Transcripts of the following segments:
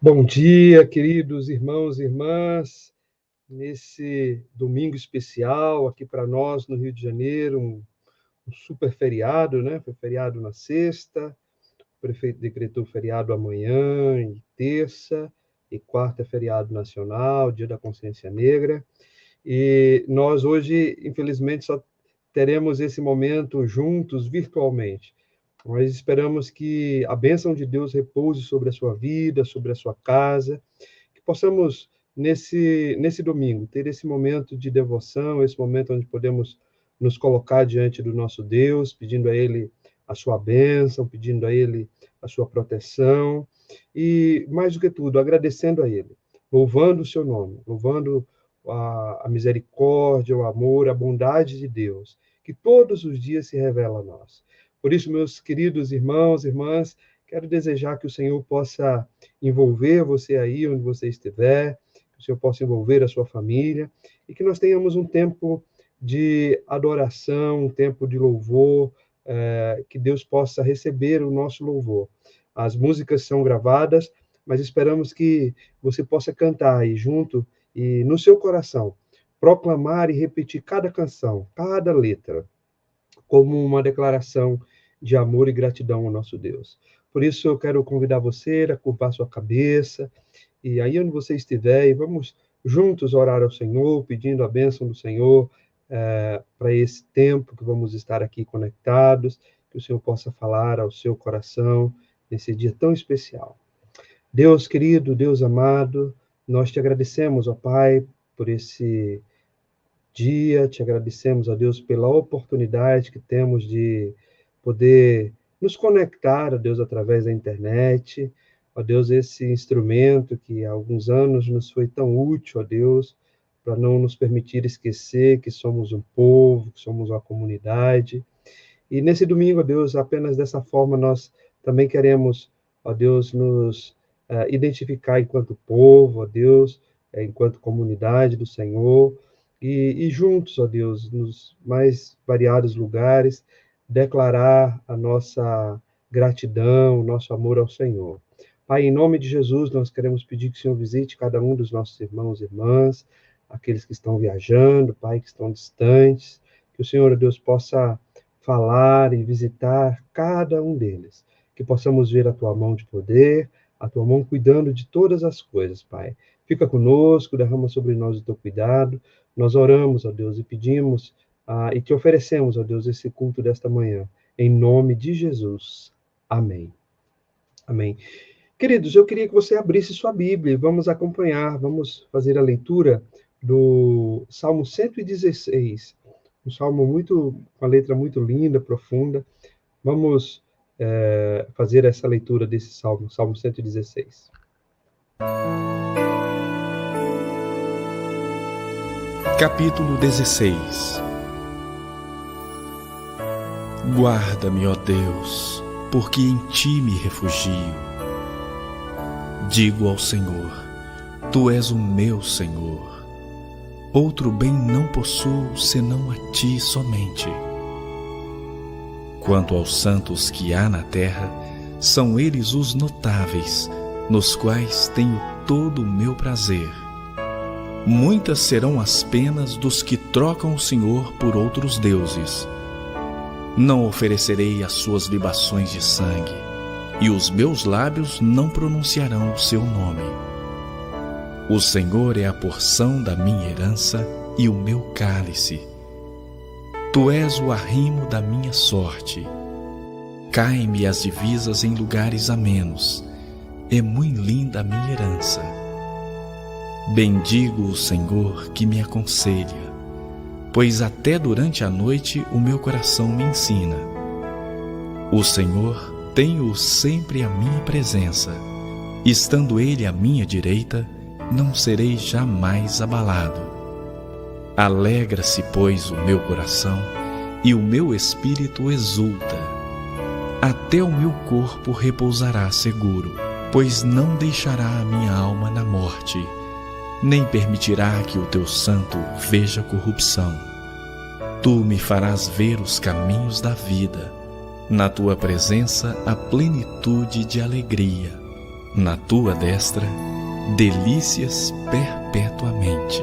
Bom dia, queridos irmãos e irmãs, nesse domingo especial aqui para nós no Rio de Janeiro, um super feriado, né? Foi feriado na sexta, o prefeito decretou feriado amanhã, e terça, e quarta é feriado nacional, Dia da Consciência Negra, e nós hoje, infelizmente, só teremos esse momento juntos virtualmente. Nós esperamos que a bênção de Deus repouse sobre a sua vida, sobre a sua casa, que possamos, nesse domingo, ter esse momento de devoção, esse momento onde podemos nos colocar diante do nosso Deus, pedindo a Ele a sua bênção, pedindo a Ele a sua proteção, e, mais do que tudo, agradecendo a Ele, louvando o seu nome, louvando a misericórdia, o amor, a bondade de Deus, que todos os dias se revela a nós. Por isso, meus queridos irmãos e irmãs, quero desejar que o Senhor possa envolver você aí onde você estiver, que o Senhor possa envolver a sua família, e que nós tenhamos um tempo de adoração, um tempo de louvor, que Deus possa receber o nosso louvor. As músicas são gravadas, mas esperamos que você possa cantar aí junto e no seu coração, proclamar e repetir cada canção, cada letra, como uma declaração de amor e gratidão ao nosso Deus. Por isso, eu quero convidar você a curvar sua cabeça, e aí onde você estiver, e vamos juntos orar ao Senhor, pedindo a bênção do Senhor para esse tempo que vamos estar aqui conectados, que o Senhor possa falar ao seu coração nesse dia tão especial. Deus querido, Deus amado, nós te agradecemos, ó Pai, por esse dia, te agradecemos, ó Deus, pela oportunidade que temos de poder nos conectar, ó Deus, através da internet, ó Deus, esse instrumento que há alguns anos nos foi tão útil, ó Deus, para não nos permitir esquecer que somos um povo, que somos uma comunidade. E nesse domingo, ó Deus, apenas dessa forma nós também queremos, ó Deus, nos identificar enquanto povo, ó Deus, enquanto comunidade do Senhor, e juntos, ó Deus, nos mais variados lugares, declarar a nossa gratidão, o nosso amor ao Senhor. Pai, em nome de Jesus, nós queremos pedir que o Senhor visite cada um dos nossos irmãos e irmãs, aqueles que estão viajando, Pai, que estão distantes, que o Senhor, ó Deus, possa falar e visitar cada um deles, que possamos ver a Tua mão de poder, a Tua mão cuidando de todas as coisas, Pai. Fica conosco, derrama sobre nós o Teu cuidado. Nós oramos, ó Deus, e pedimos e te oferecemos, ó Deus, esse culto desta manhã, em nome de Jesus. Amém. Amém. Queridos, eu queria que você abrisse sua Bíblia, vamos acompanhar, vamos fazer a leitura do Salmo 116, um salmo com a letra muito linda, profunda. Vamos fazer essa leitura desse salmo, Salmo 116. Capítulo 16. Guarda-me, ó Deus, porque em Ti me refugio. Digo ao Senhor, Tu és o meu Senhor. Outro bem não possuo, senão a Ti somente. Quanto aos santos que há na terra, são eles os notáveis, nos quais tenho todo o meu prazer. Muitas serão as penas dos que trocam o Senhor por outros deuses. Não oferecerei as suas libações de sangue, e os meus lábios não pronunciarão o seu nome. O Senhor é a porção da minha herança e o meu cálice. Tu és o arrimo da minha sorte. Caem-me as divisas em lugares amenos. É muito linda a minha herança. Bendigo o Senhor que me aconselha, pois até durante a noite o meu coração me ensina. O Senhor tem-o sempre à minha presença. Estando Ele à minha direita, não serei jamais abalado. Alegra-se, pois, o meu coração, e o meu espírito exulta. Até o meu corpo repousará seguro, pois não deixará a minha alma na morte, nem permitirá que o teu santo veja corrupção. Tu me farás ver os caminhos da vida. Na tua presença a plenitude de alegria. Na tua destra, delícias perpetuamente.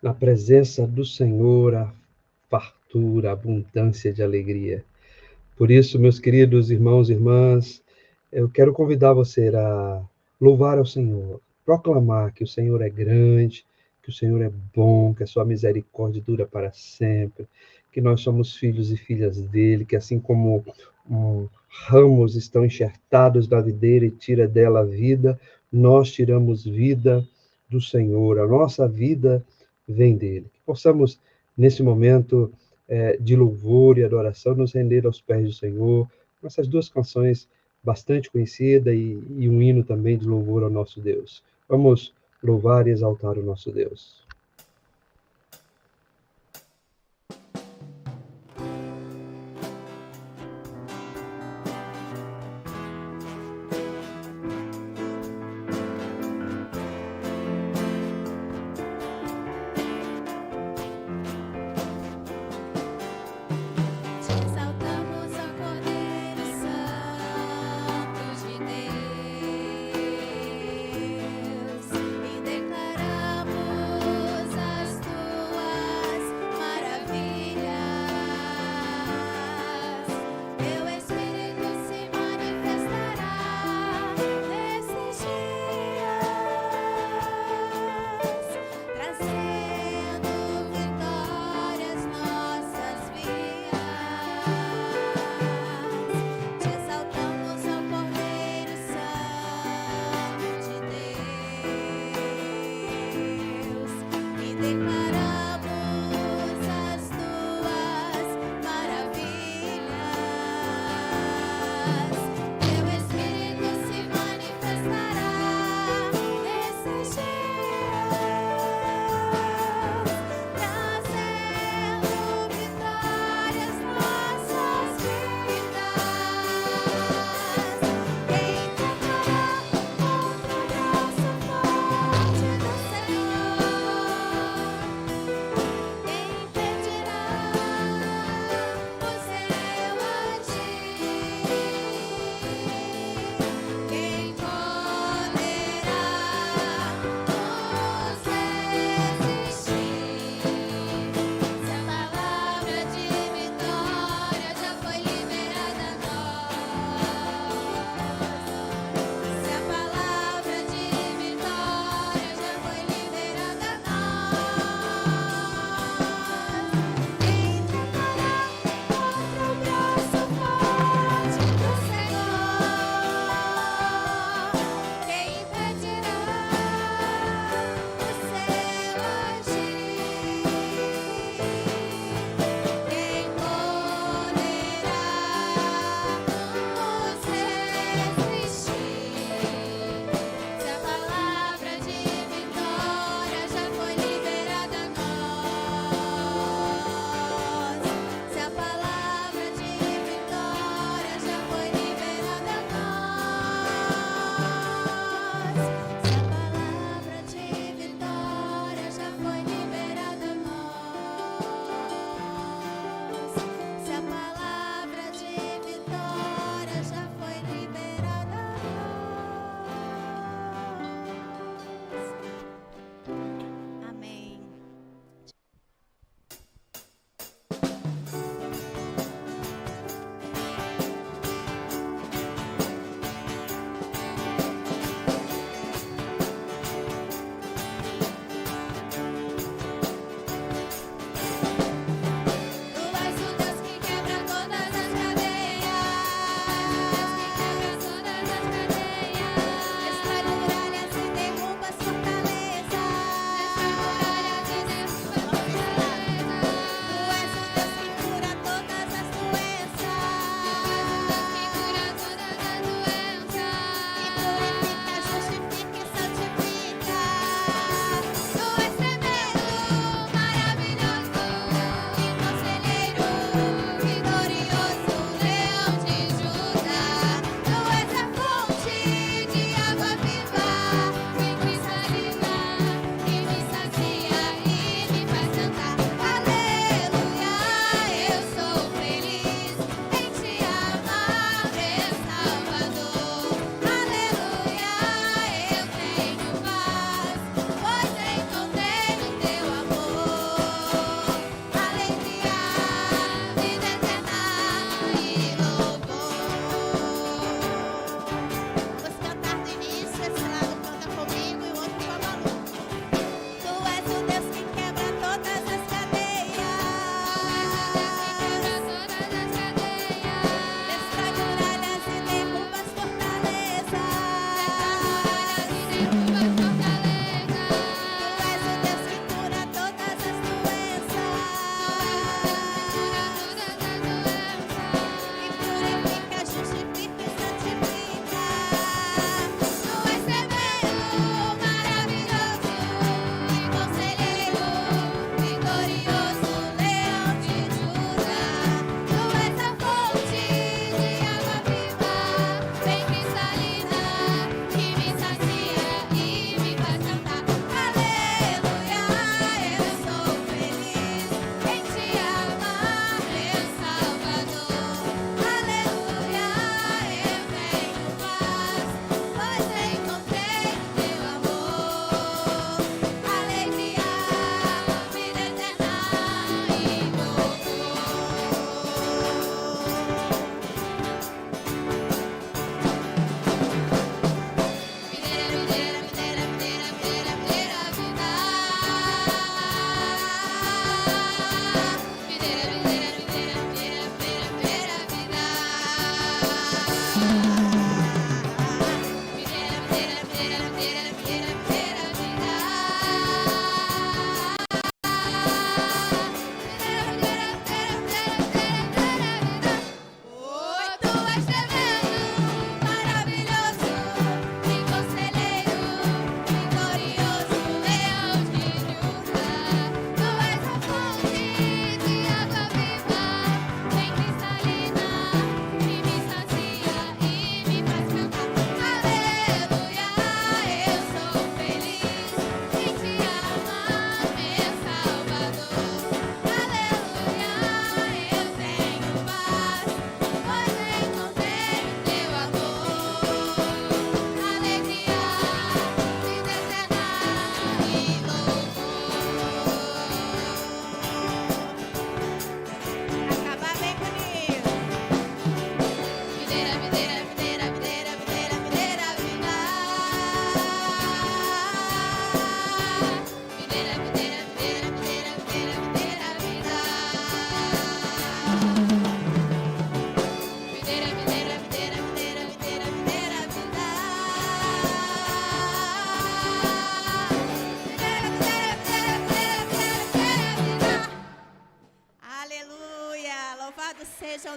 Na presença do Senhor, a fartura, a abundância de alegria. Por isso, meus queridos irmãos e irmãs, eu quero convidar você a louvar ao Senhor, proclamar que o Senhor é grande, que o Senhor é bom, que a sua misericórdia dura para sempre, que nós somos filhos e filhas dele, que assim como ramos estão enxertados na videira e tira dela a vida, nós tiramos vida do Senhor, a nossa vida vem dele. Que possamos, nesse momento de louvor e adoração, nos render aos pés do Senhor, com essas duas canções bastante conhecidas e um hino também de louvor ao nosso Deus. Vamos louvar e exaltar o nosso Deus.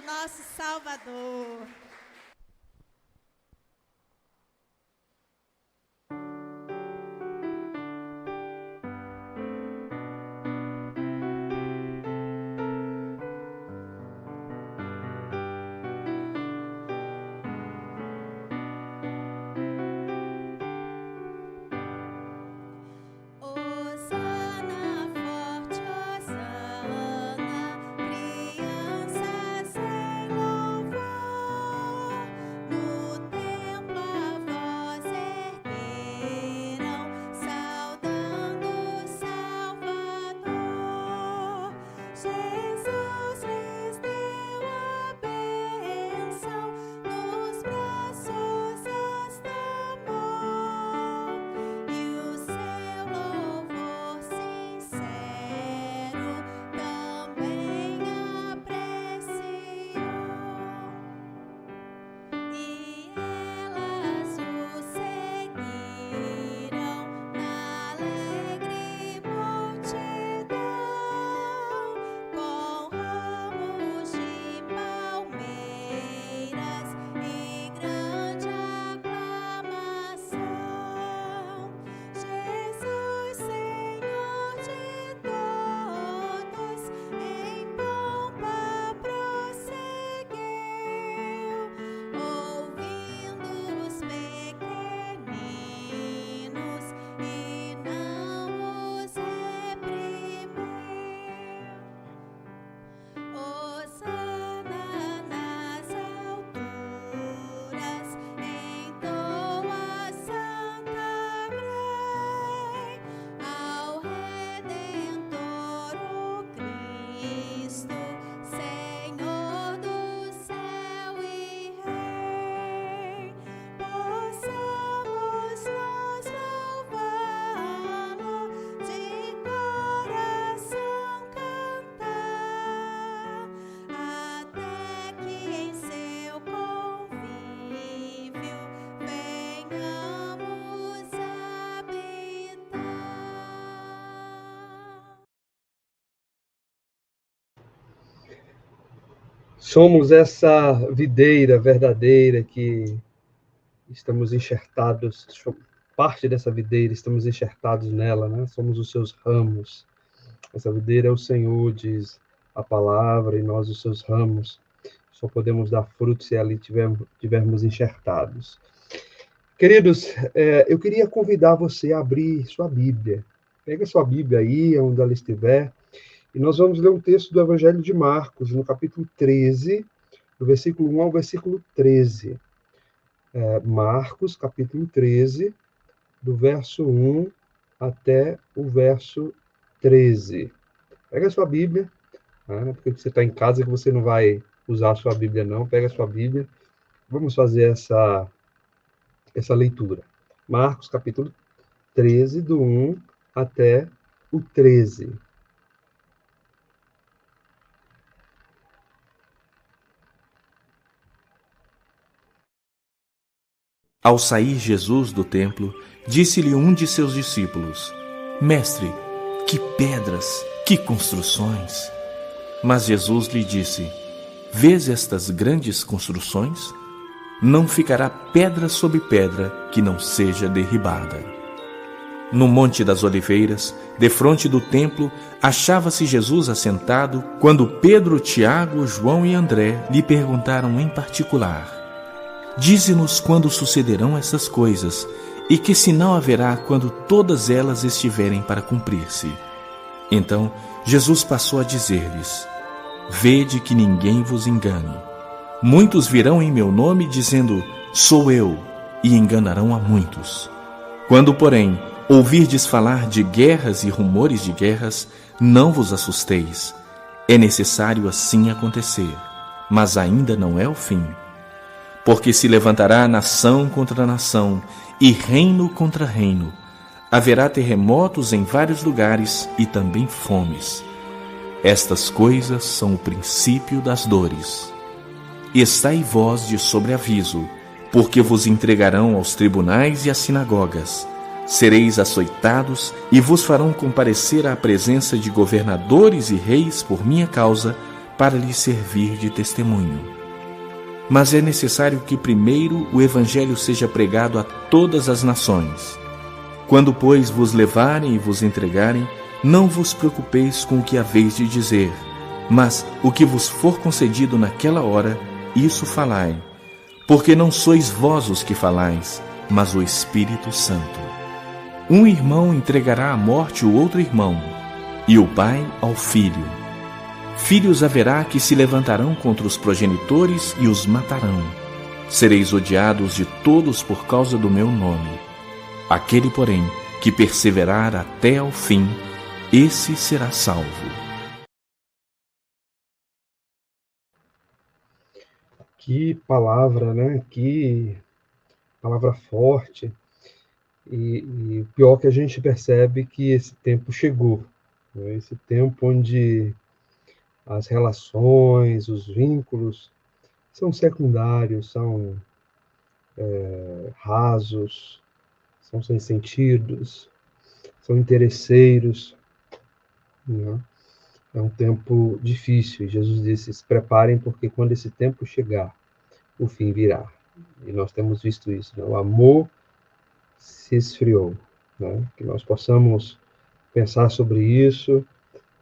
nosso Salvador. Somos essa videira verdadeira que estamos enxertados, parte dessa videira, estamos enxertados nela, né? Somos os seus ramos. Essa videira é o Senhor, diz a palavra, e nós os seus ramos. Só podemos dar fruto se ali tivermos enxertados. Queridos, eu queria convidar você a abrir sua Bíblia. Pega sua Bíblia aí, onde ela estiver, e nós vamos ler um texto do Evangelho de Marcos, no capítulo 13, do versículo 1 ao versículo 13. Marcos, capítulo 13, do verso 1 até o verso 13. Pega a sua Bíblia, né? Porque você está em casa que você não vai usar a sua Bíblia, não. Pega a sua Bíblia. Vamos fazer essa leitura. Marcos, capítulo 13, do 1 até o 13. Ao sair Jesus do templo, disse-lhe um de seus discípulos: Mestre, que pedras, que construções! Mas Jesus lhe disse: Vês estas grandes construções? Não ficará pedra sobre pedra que não seja derribada. No Monte das Oliveiras, defronte do templo, achava-se Jesus assentado, quando Pedro, Tiago, João e André lhe perguntaram em particular: Dize-nos quando sucederão essas coisas, e que sinal haverá quando todas elas estiverem para cumprir-se. Então Jesus passou a dizer-lhes: Vede que ninguém vos engane. Muitos virão em meu nome dizendo: Sou eu, e enganarão a muitos. Quando, porém, ouvirdes falar de guerras e rumores de guerras, não vos assusteis. É necessário assim acontecer, mas ainda não é o fim. Porque se levantará nação contra nação e reino contra reino. Haverá terremotos em vários lugares e também fomes. Estas coisas são o princípio das dores. Estai vós de sobreaviso, porque vos entregarão aos tribunais e às sinagogas. Sereis açoitados e vos farão comparecer à presença de governadores e reis por minha causa, para lhe servir de testemunho. Mas é necessário que primeiro o Evangelho seja pregado a todas as nações. Quando, pois, vos levarem e vos entregarem, não vos preocupeis com o que haveis de dizer, mas o que vos for concedido naquela hora, isso falai, porque não sois vós os que falais, mas o Espírito Santo. Um irmão entregará à morte o outro irmão, e o pai ao filho. Filhos haverá que se levantarão contra os progenitores e os matarão. Sereis odiados de todos por causa do meu nome. Aquele, porém, que perseverar até ao fim, esse será salvo. Que palavra, né? Que palavra forte. E o pior que a gente percebe que esse tempo chegou. Né? Esse tempo onde as relações, os vínculos são secundários, são rasos, são sem sentidos, são interesseiros. Né? É um tempo difícil. Jesus disse: se preparem, porque quando esse tempo chegar, o fim virá. E nós temos visto isso. Né? O amor se esfriou. Né? Que nós possamos pensar sobre isso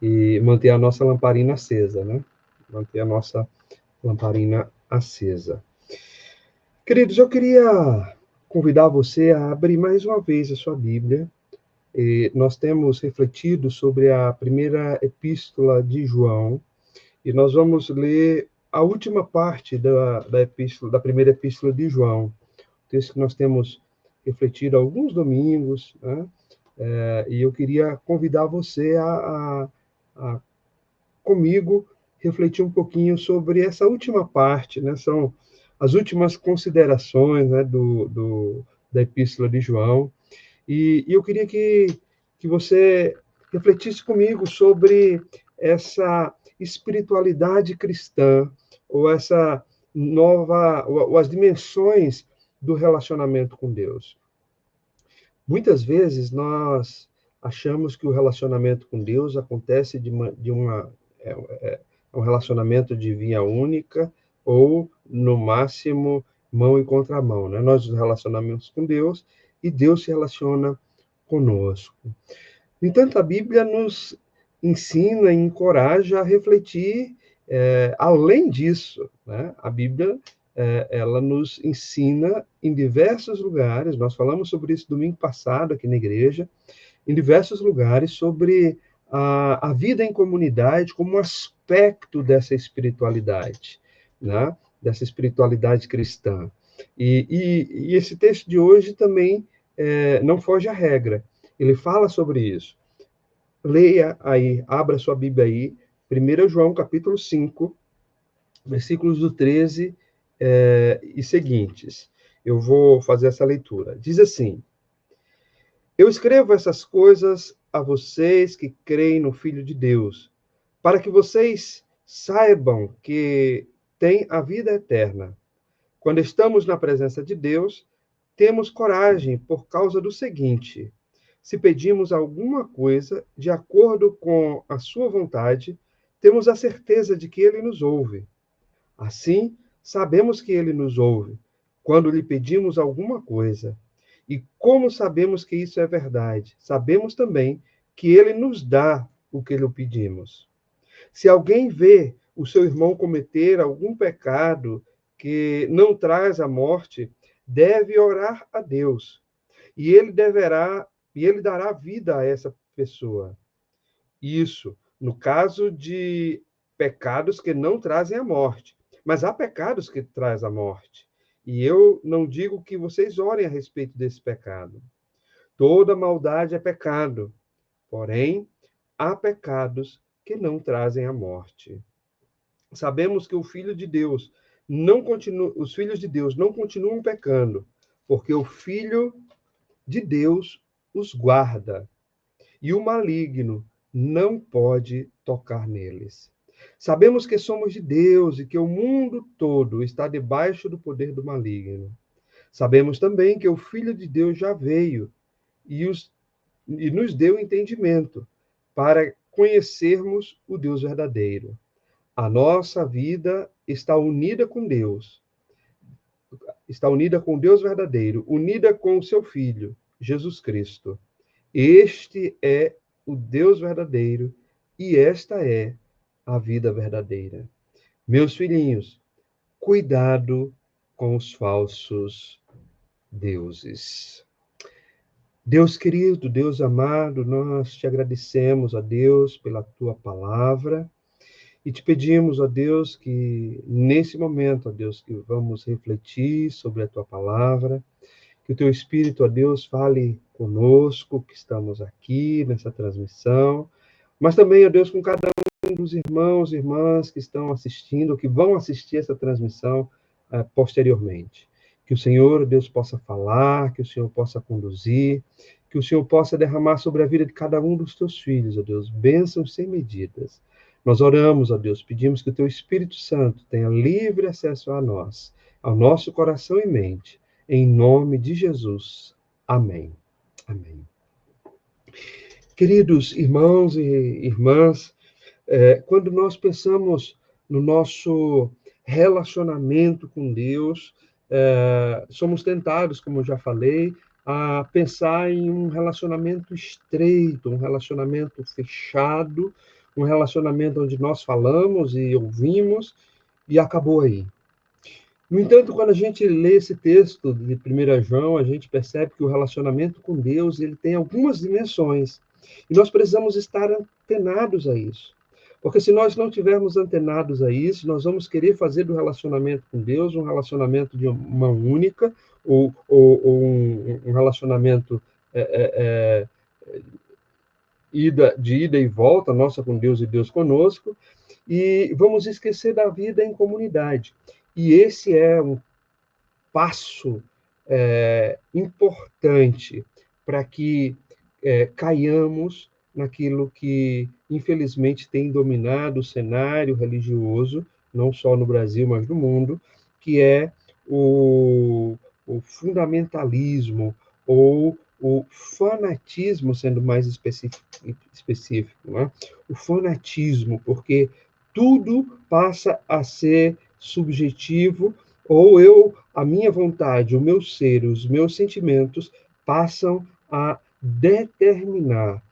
e manter a nossa lamparina acesa. Né? Manter a nossa lamparina acesa. Queridos, eu queria convidar você a abrir mais uma vez a sua Bíblia. Nós temos refletido sobre a primeira epístola de João, e nós vamos ler a última parte da primeira epístola de João, texto que nós temos refletido há alguns domingos, né? E eu queria convidar você a comigo, refletir um pouquinho sobre essa última parte, né? São as últimas considerações, né, da epístola de João. E eu queria que você refletisse comigo sobre essa espiritualidade cristã, ou essa nova, ou as dimensões do relacionamento com Deus. Muitas vezes nós achamos que o relacionamento com Deus acontece um relacionamento de via única, ou, no máximo, mão em contramão. Né? Nós nos relacionamos com Deus e Deus se relaciona conosco. No entanto, a Bíblia nos ensina e encoraja a refletir além disso. Né? A Bíblia ela nos ensina em diversos lugares, nós falamos sobre isso domingo passado aqui na igreja, em diversos lugares, sobre a vida em comunidade como um aspecto dessa espiritualidade, né? Dessa espiritualidade cristã. E esse texto de hoje também não foge à regra. Ele fala sobre isso. Leia aí, abra sua Bíblia aí, 1 João, capítulo 5, versículos do 13 e seguintes. Eu vou fazer essa leitura. Diz assim: eu escrevo essas coisas a vocês que creem no Filho de Deus, para que vocês saibam que têm a vida eterna. Quando estamos na presença de Deus, temos coragem por causa do seguinte: se pedimos alguma coisa de acordo com a sua vontade, temos a certeza de que ele nos ouve. Assim, sabemos que ele nos ouve quando lhe pedimos alguma coisa. E como sabemos que isso é verdade? Sabemos também que ele nos dá o que lhe pedimos. Se alguém vê o seu irmão cometer algum pecado que não traz a morte, deve orar a Deus, e ele dará vida a essa pessoa. Isso, no caso de pecados que não trazem a morte. Mas há pecados que trazem a morte. E eu não digo que vocês orem a respeito desse pecado. Toda maldade é pecado. Porém, há pecados que não trazem a morte. Sabemos que os filhos de Deus não continuam pecando, porque o Filho de Deus os guarda, e o maligno não pode tocar neles. Sabemos que somos de Deus e que o mundo todo está debaixo do poder do maligno. Sabemos também que o Filho de Deus já veio e nos deu entendimento para conhecermos o Deus verdadeiro. A nossa vida está unida com Deus. Está unida com Deus verdadeiro, unida com o seu Filho, Jesus Cristo. Este é o Deus verdadeiro e esta é a vida verdadeira. Meus filhinhos, cuidado com os falsos deuses. Deus querido, Deus amado, nós te agradecemos, a Deus, pela tua palavra e te pedimos, ó Deus, que nesse momento, ó Deus, que vamos refletir sobre a tua palavra, que o teu Espírito, ó Deus, fale conosco, que estamos aqui nessa transmissão, mas também, ó Deus, com cada um dos irmãos e irmãs que estão assistindo, que vão assistir essa transmissão posteriormente. Que o Senhor, Deus, possa falar, que o Senhor possa conduzir, que o Senhor possa derramar sobre a vida de cada um dos teus filhos, ó Deus, bênçãos sem medidas. Nós oramos, ó Deus, pedimos que o teu Espírito Santo tenha livre acesso a nós, ao nosso coração e mente, em nome de Jesus. Amém. Amém. Queridos irmãos e irmãs, quando nós pensamos no nosso relacionamento com Deus, somos tentados, como eu já falei, a pensar em um relacionamento estreito, um relacionamento fechado, um relacionamento onde nós falamos e ouvimos e acabou aí. No entanto, quando a gente lê esse texto de 1 João, a gente percebe que o relacionamento com Deus ele tem algumas dimensões. E nós precisamos estar antenados a isso. Porque se nós não estivermos antenados a isso, nós vamos querer fazer do relacionamento com Deus um relacionamento de uma única, ou um relacionamento de ida e volta, nossa com Deus e Deus conosco, e vamos esquecer da vida em comunidade. E esse é um passo importante para que caiamos naquilo que, infelizmente, tem dominado o cenário religioso, não só no Brasil, mas no mundo, que é o fundamentalismo ou o fanatismo, sendo mais específico, né? O fanatismo, porque tudo passa a ser subjetivo, ou a minha vontade, o meu ser, os meus sentimentos passam a determinar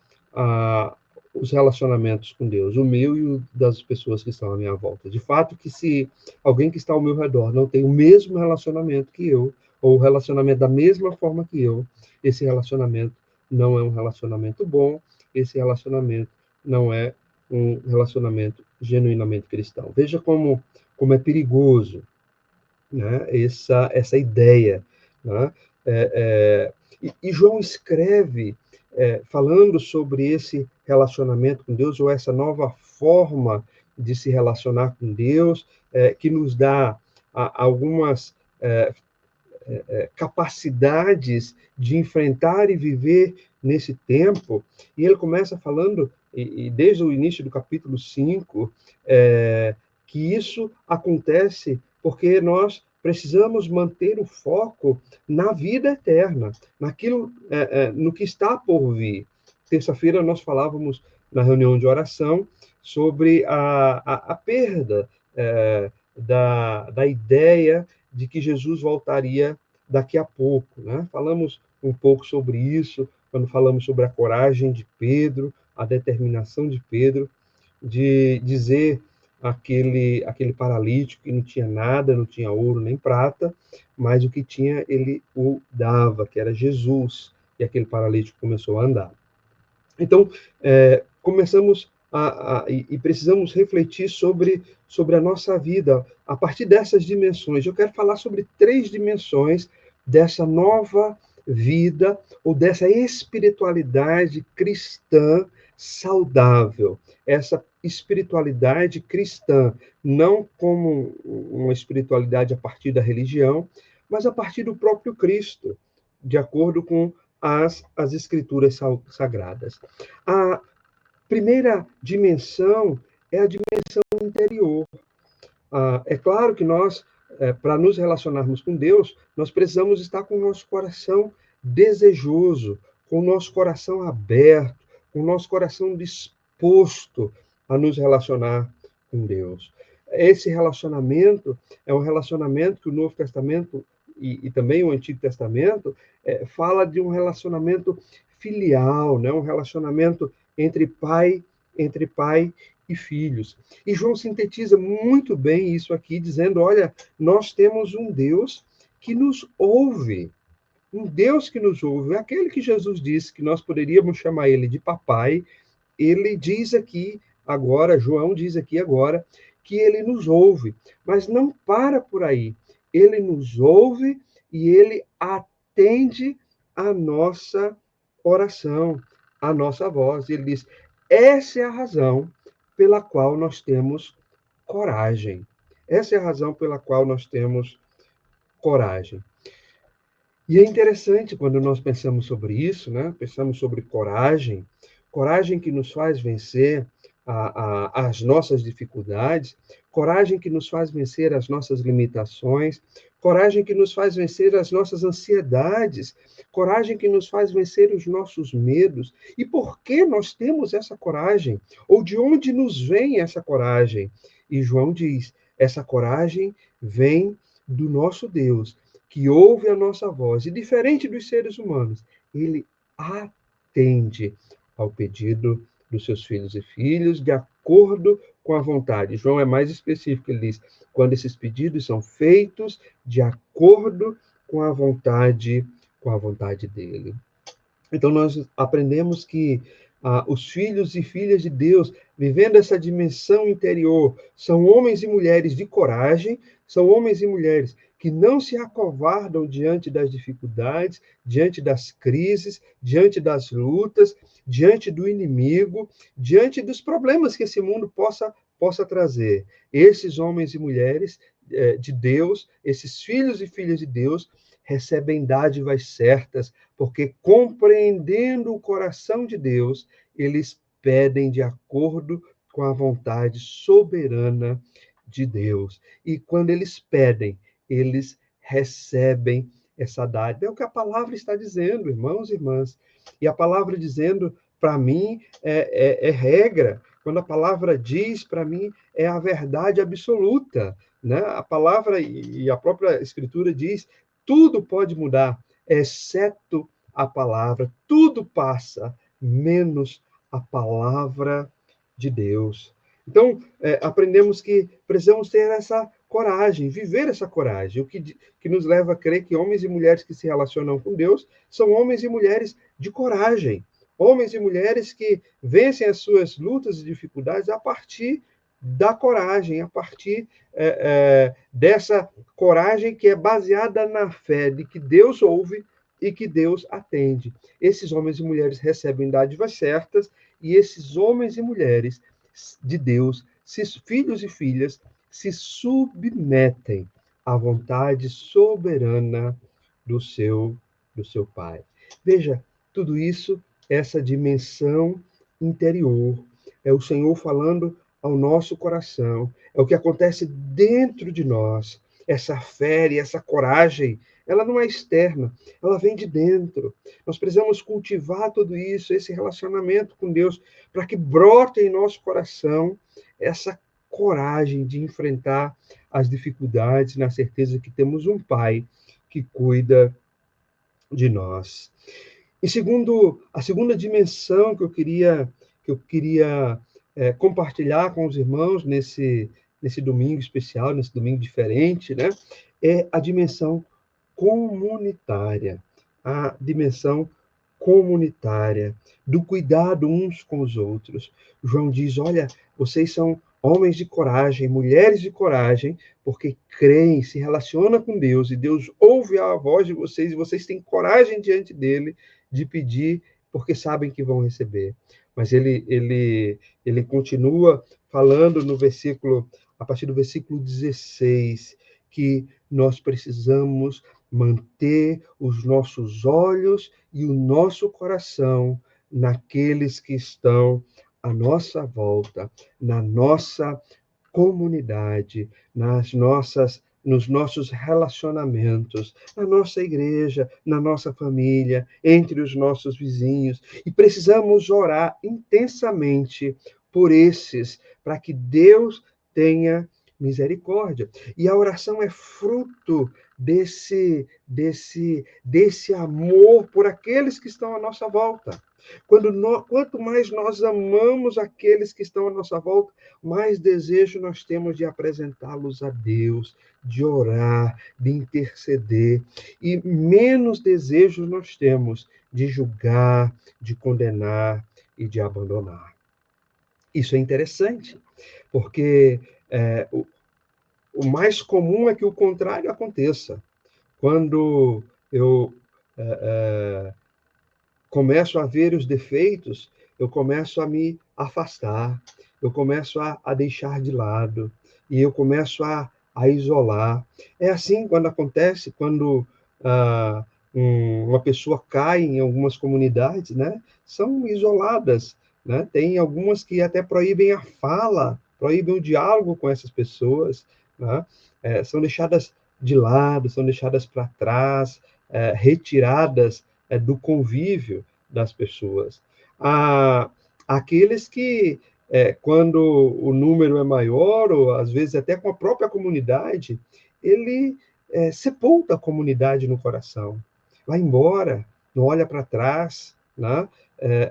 os relacionamentos com Deus, o meu e o das pessoas que estão à minha volta. De fato, que se alguém que está ao meu redor não tem o mesmo relacionamento que eu, ou o relacionamento da mesma forma que eu, esse relacionamento não é um relacionamento bom, esse relacionamento não é um relacionamento genuinamente cristão. Veja como é perigoso, né, essa ideia. Né? E João escreve falando sobre esse relacionamento com Deus, ou essa nova forma de se relacionar com Deus, que nos dá algumas capacidades de enfrentar e viver nesse tempo. E ele começa falando, e desde o início do capítulo 5, que isso acontece porque nós precisamos manter o foco na vida eterna, naquilo, no que está por vir. Terça-feira nós falávamos na reunião de oração sobre a perda da ideia de que Jesus voltaria daqui a pouco. Né? Falamos um pouco sobre isso, quando falamos sobre a coragem de Pedro, a determinação de Pedro, de dizer aquele paralítico que não tinha nada, não tinha ouro nem prata, mas o que tinha ele o dava, que era Jesus, e aquele paralítico começou a andar. Então, começamos e precisamos refletir sobre a nossa vida a partir dessas dimensões. Eu quero falar sobre 3 dimensões dessa nova vida ou dessa espiritualidade cristã saudável. Essa espiritualidade cristã, não como uma espiritualidade a partir da religião, mas a partir do próprio Cristo, de acordo com as escrituras sagradas. A primeira dimensão é a dimensão interior. É claro que nós, para nos relacionarmos com Deus, nós precisamos estar com o nosso coração desejoso, com o nosso coração aberto, com o nosso coração disposto a nos relacionar com Deus. esse relacionamento é um relacionamento que o Novo Testamento e também o Antigo Testamento fala de um relacionamento filial, né? Um relacionamento entre pai e filhos. E João sintetiza muito bem isso aqui, dizendo, olha, nós temos um Deus que nos ouve, um Deus que nos ouve, aquele que Jesus disse que nós poderíamos chamar ele de papai. Ele diz aqui agora, João diz aqui agora, que ele nos ouve, mas não para por aí. Ele nos ouve e ele atende a nossa oração, a nossa voz. Ele diz, essa é a razão pela qual nós temos coragem. Essa é a razão pela qual nós temos coragem. E é interessante quando nós pensamos sobre isso, né? Pensamos sobre coragem, coragem que nos faz vencer as nossas dificuldades, coragem que nos faz vencer as nossas limitações, coragem que nos faz vencer as nossas ansiedades, coragem que nos faz vencer os nossos medos. E por que nós temos essa coragem? Ou de onde nos vem essa coragem? E João diz, essa coragem vem do nosso Deus, que ouve a nossa voz, e diferente dos seres humanos, ele atende ao pedido dos seus filhos e filhas, de acordo com a vontade. João é mais específico, ele diz, quando esses pedidos são feitos de acordo com a vontade dele. Então, nós aprendemos que os filhos e filhas de Deus, vivendo essa dimensão interior, são homens e mulheres de coragem, são homens e mulheres que não se acovardam diante das dificuldades, diante das crises, diante das lutas, diante do inimigo, diante dos problemas que esse mundo possa trazer. Esses homens e mulheres de Deus, esses filhos e filhas de Deus, recebem dádivas certas, porque compreendendo o coração de Deus, eles pedem de acordo com a vontade soberana de Deus. E quando eles pedem, eles recebem essa dádiva. É o que a palavra está dizendo, irmãos e irmãs. E a palavra dizendo, para mim, é regra. Quando a palavra diz, para mim, é a verdade absoluta. Né? A palavra e a própria Escritura diz, tudo pode mudar, exceto a palavra. Tudo passa, menos a palavra de Deus. Então, aprendemos que precisamos ter essa coragem, viver essa coragem, o que nos leva a crer que homens e mulheres que se relacionam com Deus são homens e mulheres de coragem, homens e mulheres que vencem as suas lutas e dificuldades a partir da coragem, a partir dessa coragem que é baseada na fé de que Deus ouve e que Deus atende. Esses homens e mulheres recebem dádivas certas e esses homens e mulheres de Deus, filhos e filhas, se submetem à vontade soberana do seu Pai. Veja, tudo isso, essa dimensão interior, é o Senhor falando ao nosso coração, é o que acontece dentro de nós. Essa fé e essa coragem, ela não é externa, ela vem de dentro. Nós precisamos cultivar tudo isso, esse relacionamento com Deus, para que brote em nosso coração essa coragem de enfrentar as dificuldades, na certeza que temos um Pai que cuida de nós. A segunda dimensão que eu queria compartilhar com os irmãos nesse domingo especial, nesse domingo diferente, né, é a dimensão comunitária. A dimensão comunitária, do cuidado uns com os outros. João diz, olha, vocês são homens de coragem, mulheres de coragem, porque creem, se relacionam com Deus, e Deus ouve a voz de vocês, e vocês têm coragem diante dele de pedir, porque sabem que vão receber. Mas ele continua falando a partir do versículo 16, que nós precisamos manter os nossos olhos e o nosso coração naqueles que estão à nossa volta, na nossa comunidade, nos nossos relacionamentos, na nossa igreja, na nossa família, entre os nossos vizinhos. E precisamos orar intensamente por esses, para que Deus tenha misericórdia. E a oração é fruto desse amor por aqueles que estão à nossa volta. Quanto mais nós amamos aqueles que estão à nossa volta, mais desejo nós temos de apresentá-los a Deus, de orar, de interceder, e menos desejo nós temos de julgar, de condenar e de abandonar. Isso é interessante, porque o mais comum é que o contrário aconteça. Quando eu começo a ver os defeitos, eu começo a me afastar, eu começo a deixar de lado, e eu começo a isolar. É assim quando acontece, quando uma pessoa cai em algumas comunidades, né? São isoladas, né? Tem algumas que até proíbem a fala, proíbem o diálogo com essas pessoas, né? São deixadas de lado, são deixadas para trás, retiradas do convívio das pessoas. Aqueles que, quando o número é maior, ou às vezes até com a própria comunidade, ele sepulta a comunidade no coração. Vai embora, não olha para trás, né?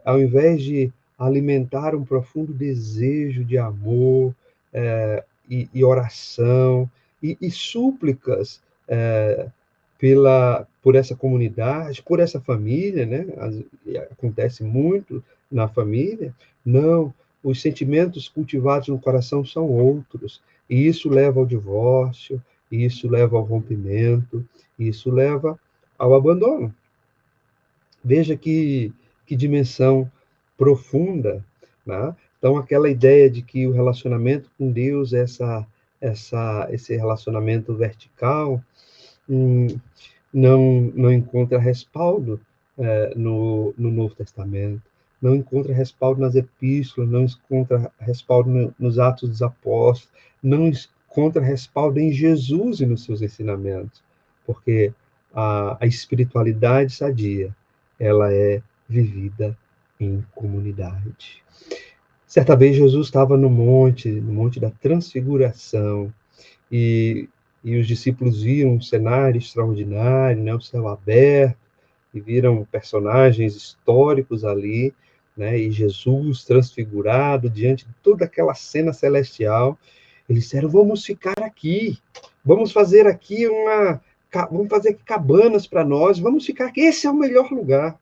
Ao invés de alimentar um profundo desejo de amor e oração e súplicas por essa comunidade, por essa família, né? Acontece muito na família. Não, os sentimentos cultivados no coração são outros, e isso leva ao divórcio, e isso leva ao rompimento, e isso leva ao abandono. Veja que dimensão profunda, né? Então, aquela ideia de que o relacionamento com Deus é esse relacionamento vertical, não encontra respaldo no Novo Testamento, não encontra respaldo nas epístolas, não encontra respaldo nos Atos dos Apóstolos, não encontra respaldo em Jesus e nos seus ensinamentos, porque a espiritualidade sadia, ela é vivida em comunidade. Certa vez Jesus estava no Monte da Transfiguração, e os discípulos viram um cenário extraordinário, né, o céu aberto, e viram personagens históricos ali, né, e Jesus transfigurado diante de toda aquela cena celestial. Eles disseram: vamos ficar aqui, vamos fazer aqui cabanas para nós, vamos ficar aqui, esse é o melhor lugar.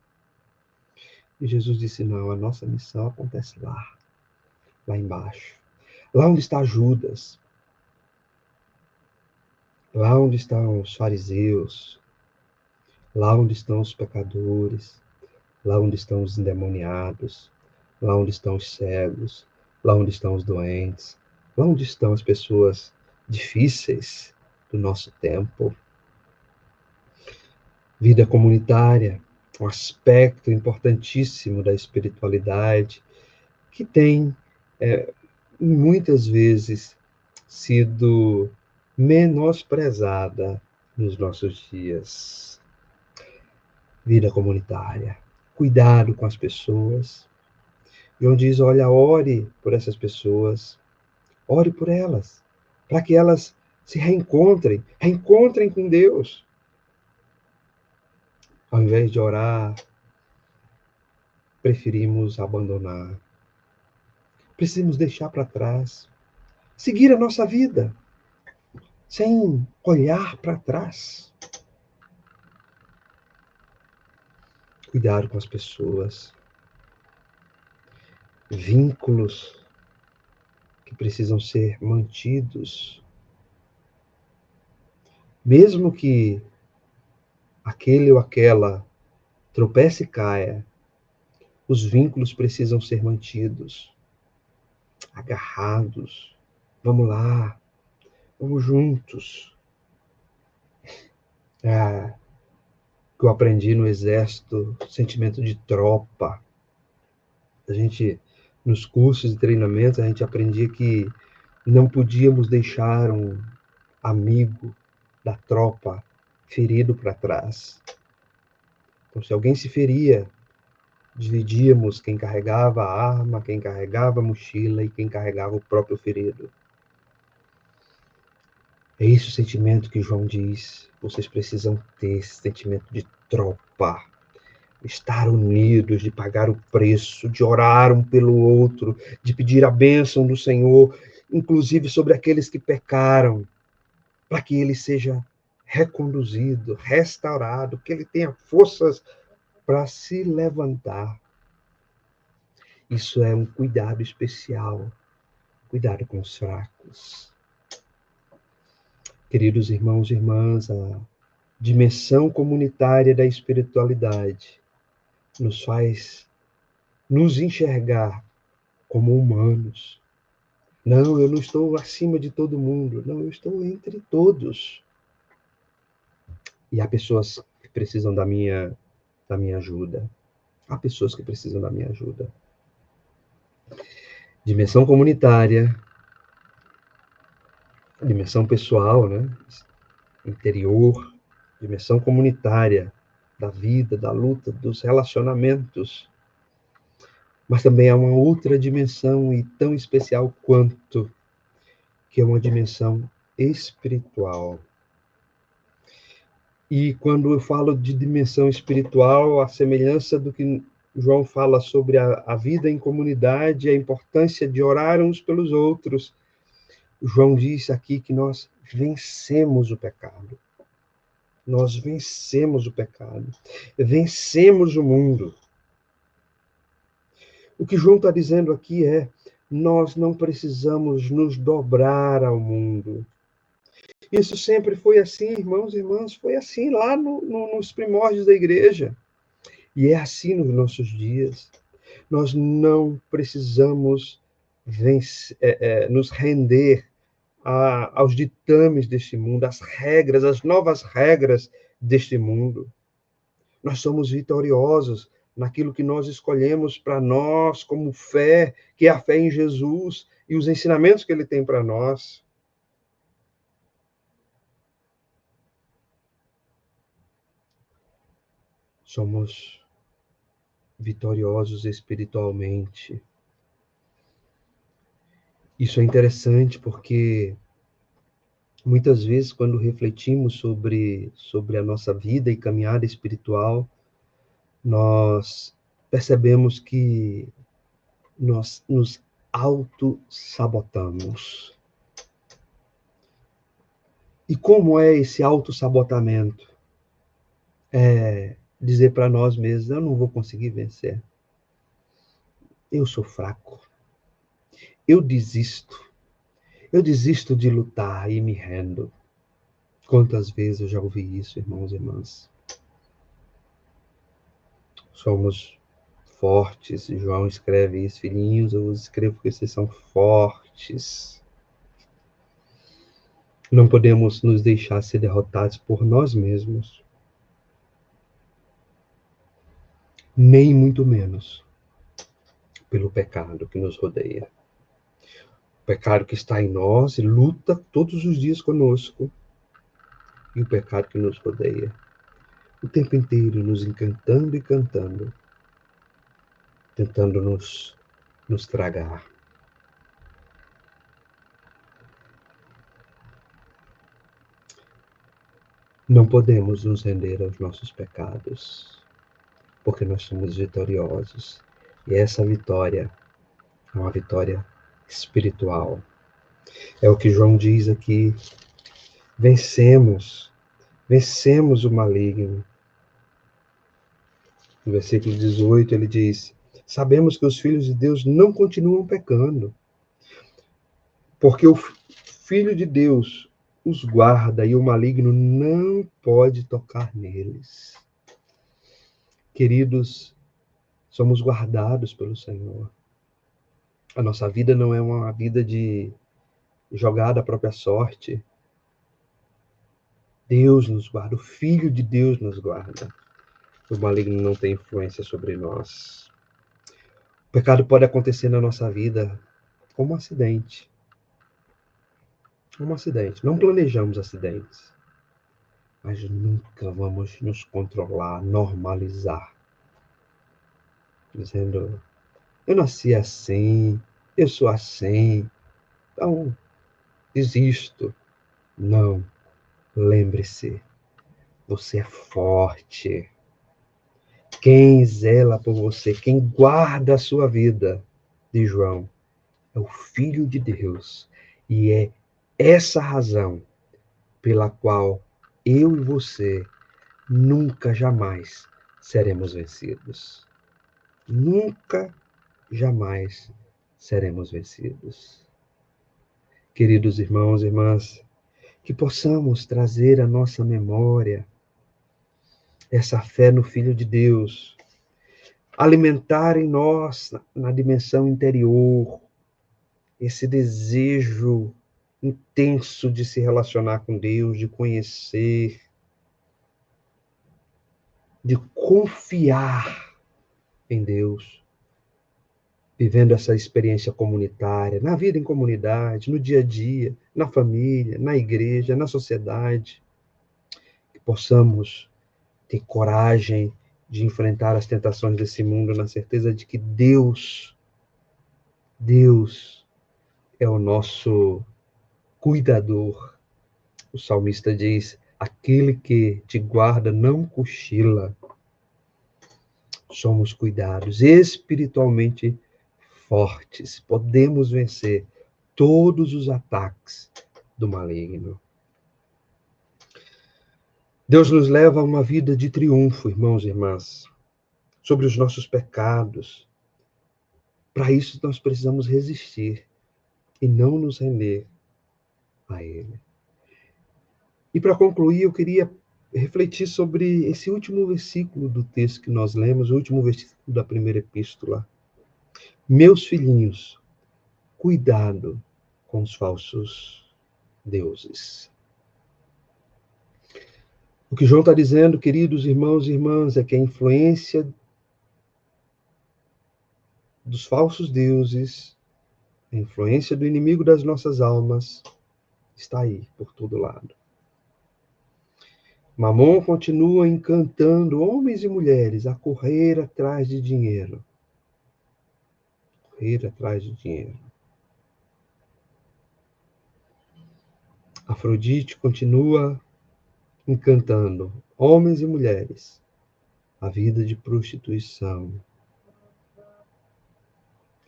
E Jesus disse: não, a nossa missão acontece lá embaixo, lá onde está Judas, lá onde estão os fariseus, lá onde estão os pecadores, lá onde estão os endemoniados, lá onde estão os cegos, lá onde estão os doentes, lá onde estão as pessoas difíceis do nosso tempo. Vida comunitária, um aspecto importantíssimo da espiritualidade, que tem muitas vezes sido menosprezada nos nossos dias. Vida comunitária, cuidado com as pessoas. João diz: olha, ore por essas pessoas, ore por elas, para que elas se reencontrem com Deus. Ao invés de orar, preferimos abandonar. Precisamos deixar para trás, seguir a nossa vida, sem olhar para trás. Cuidado com as pessoas. Vínculos que precisam ser mantidos. Mesmo que aquele ou aquela tropece e caia, os vínculos precisam ser mantidos, agarrados. Vamos lá, vamos juntos. Que eu aprendi no exército, sentimento de tropa. Nos cursos de treinamento, a gente aprendia que não podíamos deixar um amigo da tropa ferido para trás. Então, se alguém se feria, dividíamos quem carregava a arma, quem carregava a mochila e quem carregava o próprio ferido. É esse o sentimento que João diz. Vocês precisam ter esse sentimento de tropa, estar unidos, de pagar o preço, de orar um pelo outro, de pedir a bênção do Senhor, inclusive sobre aqueles que pecaram, para que ele seja reconduzido, restaurado, que ele tenha forças para se levantar. Isso é um cuidado especial, cuidado com os fracos. Queridos irmãos e irmãs, a dimensão comunitária da espiritualidade nos faz nos enxergar como humanos. Não, eu não estou acima de todo mundo. Não, eu estou entre todos. E há pessoas que precisam da minha ajuda. Há pessoas que precisam da minha ajuda. Dimensão comunitária, dimensão pessoal, né? Interior, dimensão comunitária da vida, da luta, dos relacionamentos. Mas também há uma outra dimensão, e tão especial quanto, que é uma dimensão espiritual. E quando eu falo de dimensão espiritual, a semelhança do que João fala sobre a vida em comunidade, a importância de orar uns pelos outros, João diz aqui que nós vencemos o pecado. Nós vencemos o pecado. Vencemos o mundo. O que João está dizendo aqui é: nós não precisamos nos dobrar ao mundo. Isso sempre foi assim, irmãos e irmãs, foi assim lá nos primórdios da igreja. E é assim nos nossos dias. Nós não precisamos nos render aos ditames deste mundo, às regras, às novas regras deste mundo. Nós somos vitoriosos naquilo que nós escolhemos para nós como fé, que é a fé em Jesus e os ensinamentos que ele tem para nós. Somos vitoriosos espiritualmente. Isso é interessante porque muitas vezes, quando refletimos sobre a nossa vida e caminhada espiritual, nós percebemos que nós nos auto-sabotamos. E como é esse auto-sabotamento? É dizer para nós mesmos: eu não vou conseguir vencer. Eu sou fraco. Eu desisto. Eu desisto de lutar e me rendo. Quantas vezes eu já ouvi isso, irmãos e irmãs? Somos fortes. João escreve isso: filhinhos, eu os escrevo porque vocês são fortes. Não podemos nos deixar ser derrotados por nós mesmos. Nem muito menos pelo pecado que nos rodeia. O pecado que está em nós e luta todos os dias conosco. E o pecado que nos rodeia. O tempo inteiro nos encantando e cantando. Tentando nos tragar. Não podemos nos render aos nossos pecados, porque nós somos vitoriosos. E essa vitória é uma vitória espiritual. É o que João diz aqui: vencemos o maligno. No versículo 18 ele diz: sabemos que os filhos de Deus não continuam pecando, porque o Filho de Deus os guarda e o maligno não pode tocar neles. Queridos, somos guardados pelo Senhor. A nossa vida não é uma vida de jogar à própria sorte. Deus nos guarda, o Filho de Deus nos guarda. O maligno não tem influência sobre nós. O pecado pode acontecer na nossa vida como um acidente. Não planejamos acidentes, mas nunca vamos nos controlar, normalizar, dizendo: eu nasci assim, eu sou assim, então desisto. Não, lembre-se, você é forte. Quem zela por você, quem guarda a sua vida, de João, é o Filho de Deus. E é essa razão pela qual eu e você nunca, jamais seremos vencidos. Nunca, jamais seremos vencidos. Queridos irmãos e irmãs, que possamos trazer à nossa memória essa fé no Filho de Deus, alimentar em nós, na dimensão interior, esse desejo intenso de se relacionar com Deus, de conhecer, de confiar em Deus, vivendo essa experiência comunitária, na vida em comunidade, no dia a dia, na família, na igreja, na sociedade, que possamos ter coragem de enfrentar as tentações desse mundo na certeza de que Deus é o nosso cuidador. O salmista diz: aquele que te guarda não cochila. Somos cuidados, espiritualmente fortes. Podemos vencer todos os ataques do maligno. Deus nos leva a uma vida de triunfo, irmãos e irmãs, sobre os nossos pecados. Para isso, nós precisamos resistir e não nos render a Ele. E para concluir, eu queria refletir sobre esse último versículo do texto que nós lemos, o último versículo da primeira epístola. Meus filhinhos, cuidado com os falsos deuses. O que João está dizendo, queridos irmãos e irmãs, é que a influência dos falsos deuses, a influência do inimigo das nossas almas, está aí, por todo lado. Mamon continua encantando homens e mulheres a correr atrás de dinheiro. Correr atrás de dinheiro. Afrodite continua encantando homens e mulheres a vida de prostituição.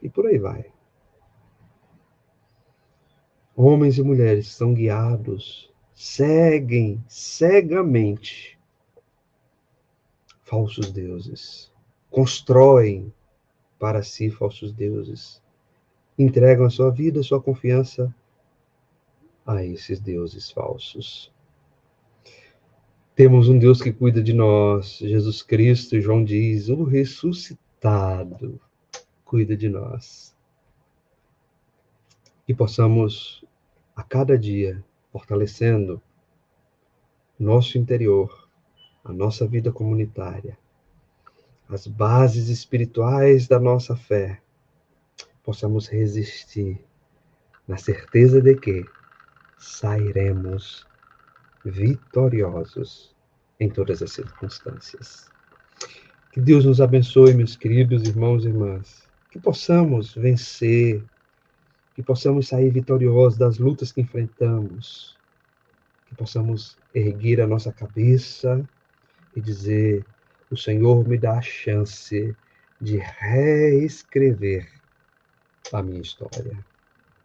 E por aí vai. Homens e mulheres são guiados, seguem cegamente falsos deuses, constroem para si falsos deuses, entregam a sua vida, a sua confiança a esses deuses falsos. Temos um Deus que cuida de nós, Jesus Cristo, João diz, o ressuscitado cuida de nós. E possamos, a cada dia, fortalecendo nosso interior, a nossa vida comunitária, as bases espirituais da nossa fé, possamos resistir na certeza de que sairemos vitoriosos em todas as circunstâncias. Que Deus nos abençoe, meus queridos irmãos e irmãs. Que possamos vencer, que possamos sair vitoriosos das lutas que enfrentamos, que possamos erguer a nossa cabeça e dizer: o Senhor me dá a chance de reescrever a minha história.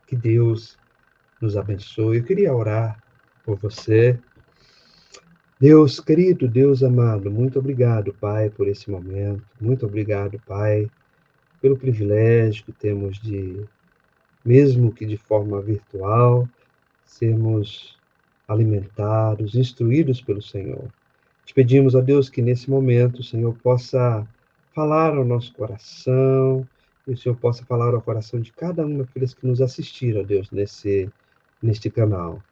Que Deus nos abençoe. Eu queria orar por você. Deus querido, Deus amado, muito obrigado, Pai, por esse momento. Muito obrigado, Pai, pelo privilégio que temos de, mesmo que de forma virtual, sermos alimentados, instruídos pelo Senhor. Te pedimos, ó Deus, que nesse momento o Senhor possa falar ao nosso coração, e o Senhor possa falar ao coração de cada um daqueles que nos assistiram, ó Deus, neste canal.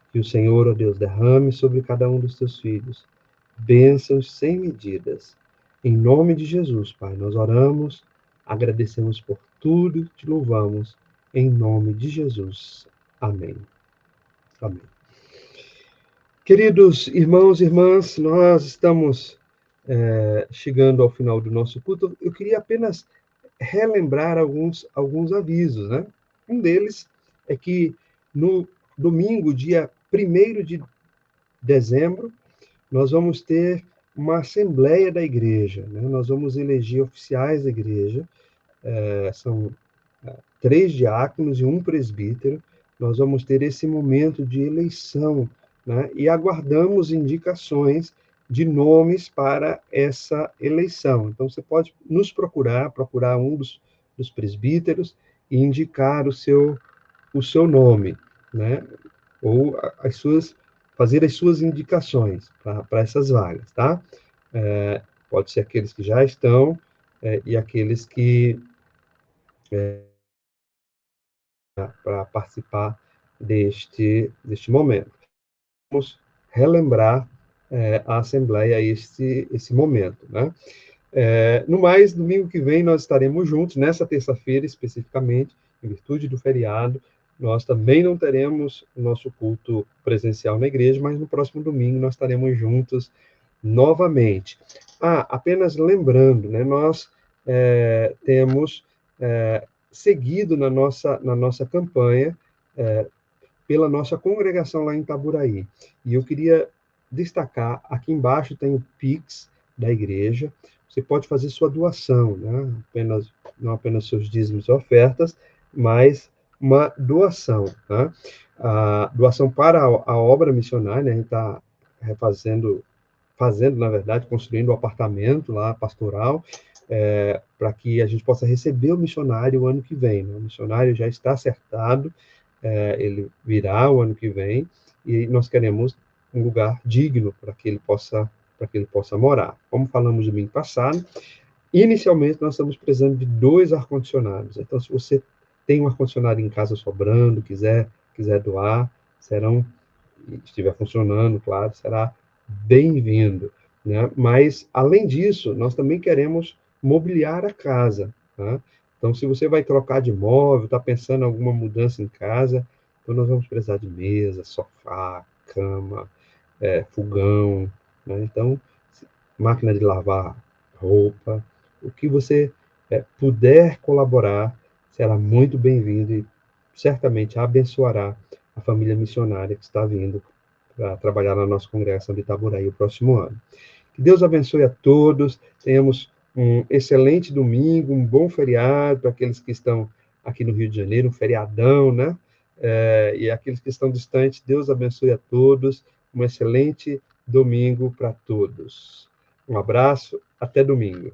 Que o Senhor, ó Deus, derrame sobre cada um dos teus filhos bênçãos sem medidas. Em nome de Jesus, Pai, nós oramos, agradecemos por tudo, te louvamos, em nome de Jesus. Amém. Amém. Queridos irmãos e irmãs, nós estamos chegando ao final do nosso culto. Eu queria apenas relembrar alguns avisos, né? Um deles é que no domingo, dia 1º de dezembro, nós vamos ter uma assembleia da igreja, né? Nós vamos eleger oficiais da igreja, são 3 diáconos e 1 presbítero. Nós vamos ter esse momento de eleição, né? E aguardamos indicações de nomes para essa eleição. Então, você pode nos procurar um dos presbíteros e indicar o seu nome, né? Ou fazer as suas indicações para essas vagas, tá? Pode ser aqueles que já estão e aqueles que para participar deste momento. Vamos relembrar a Assembleia esse momento, né? No mais, domingo que vem nós estaremos juntos, nessa terça-feira especificamente, em virtude do feriado. Nós também não teremos o nosso culto presencial na igreja, mas no próximo domingo nós estaremos juntos novamente. Apenas lembrando, né, nós temos seguido na nossa campanha pela nossa congregação lá em Itaboraí. E eu queria destacar, aqui embaixo tem o Pix da igreja. Você pode fazer sua doação, né? Não apenas seus dízimos e ofertas, mas uma doação, né? A doação para a obra missionária, né? A gente está fazendo, na verdade, construindo um apartamento lá, pastoral, para que a gente possa receber o missionário o ano que vem, né? O missionário já está acertado, ele virá o ano que vem, e nós queremos um lugar digno para que ele possa morar. Como falamos domingo passado, inicialmente nós estamos precisando de 2 ar-condicionados. Então, se você tem um ar-condicionado em casa sobrando, quiser doar, estiver funcionando, claro, será bem-vindo, né? Mas, além disso, nós também queremos mobiliar a casa, tá? Então, se você vai trocar de móvel, está pensando em alguma mudança em casa, então nós vamos precisar de mesa, sofá, cama, fogão, né? Então, máquina de lavar roupa, o que você puder colaborar, será muito bem-vindo e certamente abençoará a família missionária que está vindo para trabalhar na nossa congregação de Itaboraí o próximo ano. Que Deus abençoe a todos, tenhamos um excelente domingo, um bom feriado para aqueles que estão aqui no Rio de Janeiro, um feriadão, né? E aqueles que estão distantes, Deus abençoe a todos, um excelente domingo para todos. Um abraço, até domingo.